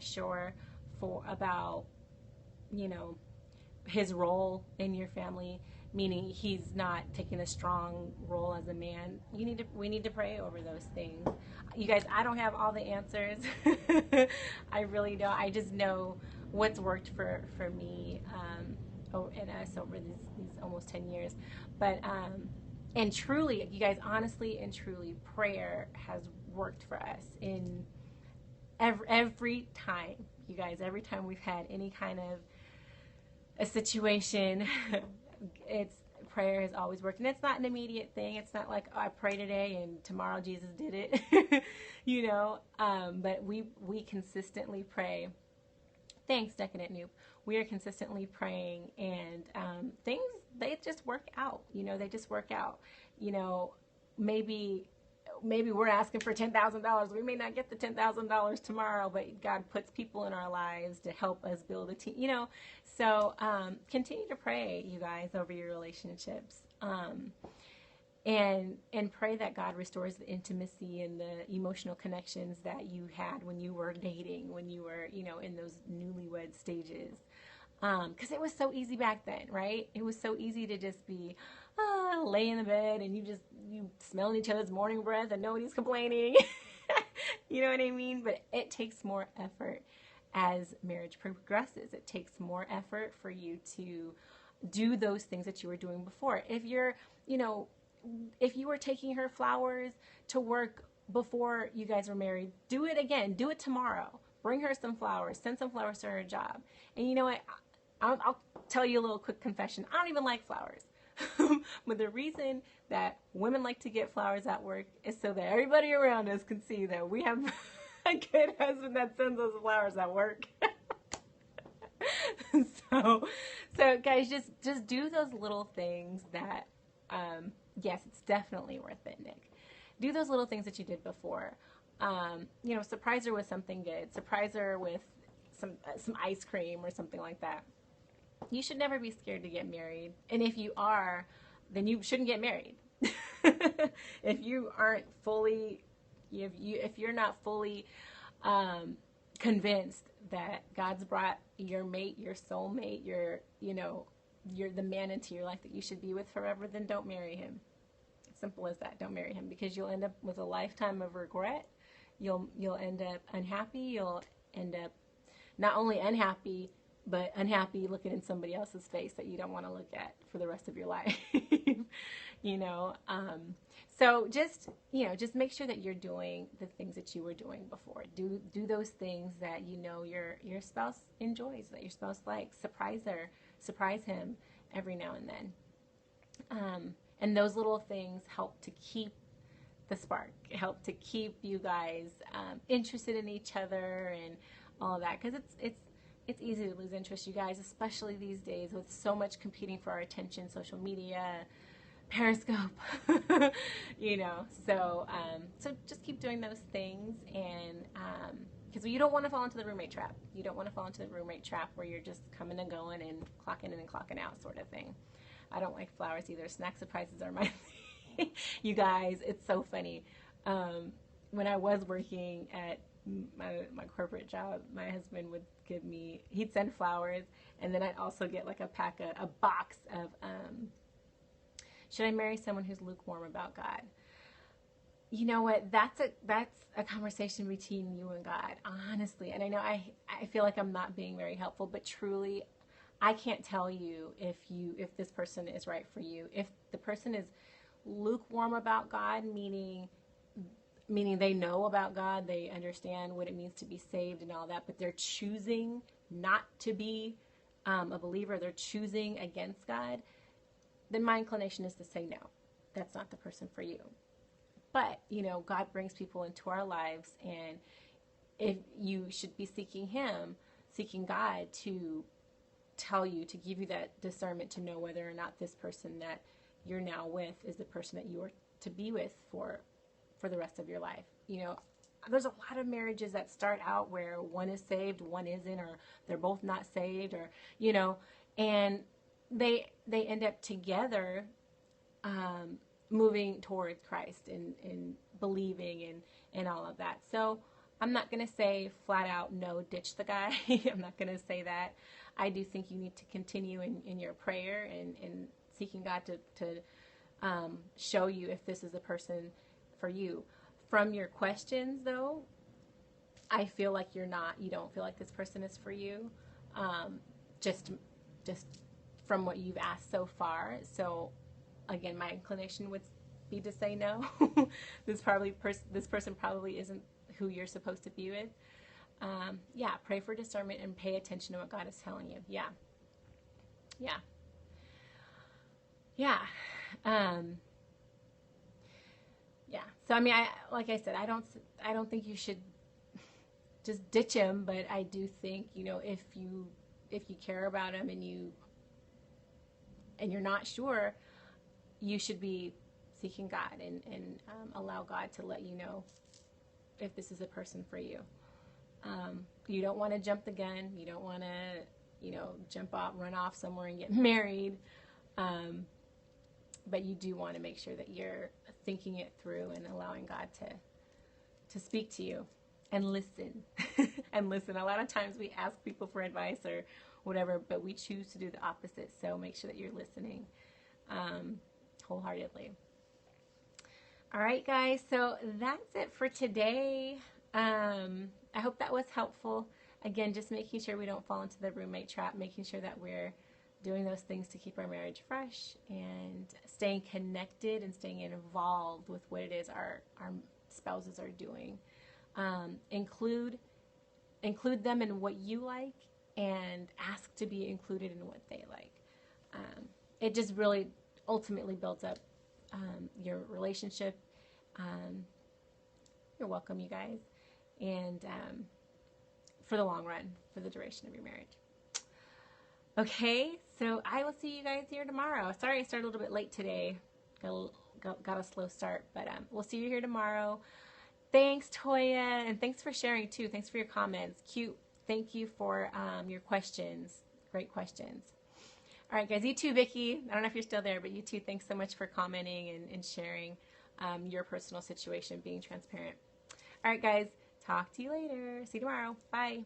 sure about, you know, his role in your family, meaning he's not taking a strong role as a man, we need to pray over those things. You guys, I don't have all the answers. I really don't. I just know what's worked for me, and us over these almost 10 years. But and truly, you guys, honestly and truly, prayer has worked for us in every time, you guys, every time we've had any kind of a situation. It's prayer has always worked, and it's not an immediate thing. It's not like, oh, I pray today and tomorrow Jesus did it. But we consistently pray. Thanks, Decadent Noob. We are consistently praying, and things, they just work out. They just work out. Maybe we're asking for $10,000. We may not get the $10,000 tomorrow, but God puts people in our lives to help us build a team. So continue to pray, you guys, over your relationships, and pray that God restores the intimacy and the emotional connections that you had when you were dating, when you were, in those newlywed stages. Because it was so easy back then, right? It was so easy to just be lay in the bed and you smelling each other's morning breath and nobody's complaining. You know what I mean? But it takes more effort as marriage progresses. It takes more effort for you to do those things that you were doing before. If you were taking her flowers to work before you guys were married, do it again. Do it tomorrow. Bring her some flowers. Send some flowers to her job. And you know what? I'll tell you a little quick confession. I don't even like flowers. But the reason that women like to get flowers at work is so that everybody around us can see that we have a good husband that sends us flowers at work. So guys, just do those little things that, yes, it's definitely worth it, Nick. Do those little things that you did before. Surprise her with something good. Surprise her with some ice cream or something like that. You should never be scared to get married. And if you are, then you shouldn't get married. If you aren't fully, if you're not fully convinced that God's brought your mate, your soulmate, you're the man into your life that you should be with forever, then don't marry him. Simple as that. Don't marry him, because you'll end up with a lifetime of regret. You'll end up unhappy. You'll end up not only unhappy, but unhappy looking in somebody else's face that you don't want to look at for the rest of your life. So just make sure that you're doing the things that you were doing before. Do those things that your spouse enjoys, that your spouse likes. Surprise him every now and then. And those little things help to keep the spark, help to keep you guys interested in each other and all of that, because it's easy to lose interest, you guys, especially these days with so much competing for our attention, social media, Periscope, So just keep doing those things, and because you don't want to fall into the roommate trap. You don't want to fall into the roommate trap where you're just coming and going and clocking in and clocking out sort of thing. I don't like flowers either. Snack surprises are my thing. You guys, it's so funny. When I was working at my corporate job, my husband would he'd send flowers, and then I'd also get like a box of, should I marry someone who's lukewarm about God? You know what? That's a conversation between you and God, honestly. And I know I feel like I'm not being very helpful, but truly, I can't tell you if this person is right for you. If the person is lukewarm about God, meaning they know about God, they understand what it means to be saved and all that, but they're choosing not to be a believer, they're choosing against God, then my inclination is to say no, that's not the person for you. But, God brings people into our lives, and if you should be seeking God to tell you, to give you that discernment to know whether or not this person that you're now with is the person that you are to be with for the rest of your life. There's a lot of marriages that start out where one is saved, one isn't, or they're both not saved, or, and they end up together, moving towards Christ and believing and all of that. So I'm not going to say flat out, no, ditch the guy. I'm not going to say that. I do think you need to continue in your prayer and seeking God to show you if this is a person for you. From your questions, though, I feel like you don't feel like this person is for you. Just from what you've asked so far. So again, my inclination would be to say no. This person probably isn't who you're supposed to be with. Yeah, pray for discernment and pay attention to what God is telling you. Yeah. So I mean, like I said, I don't think you should just ditch him, but I do think, if you care about him and you're not sure, you should be seeking God and allow God to let you know if this is a person for you. You don't want to jump the gun. You don't want to, jump off, run off somewhere and get married. But you do want to make sure that you're thinking it through and allowing God to speak to you and listen. And listen. A lot of times we ask people for advice or whatever, but we choose to do the opposite. So make sure that you're listening wholeheartedly. All right, guys. So that's it for today. I hope that was helpful. Again, just making sure we don't fall into the roommate trap, making sure that we're doing those things to keep our marriage fresh and staying connected and staying involved with what it is our spouses are doing. Include them in what you like and ask to be included in what they like. It just really ultimately builds up your relationship. You're welcome, you guys. And for the long run, for the duration of your marriage. Okay, so I will see you guys here tomorrow. Sorry I started a little bit late today. Got a slow start, but we'll see you here tomorrow. Thanks, Toya, and thanks for sharing too. Thanks for your comments. Cute. Thank you for your questions. Great questions. All right, guys. You too, Vicki. I don't know if you're still there, but you too. Thanks so much for commenting and sharing your personal situation, being transparent. All right, guys. Talk to you later. See you tomorrow. Bye.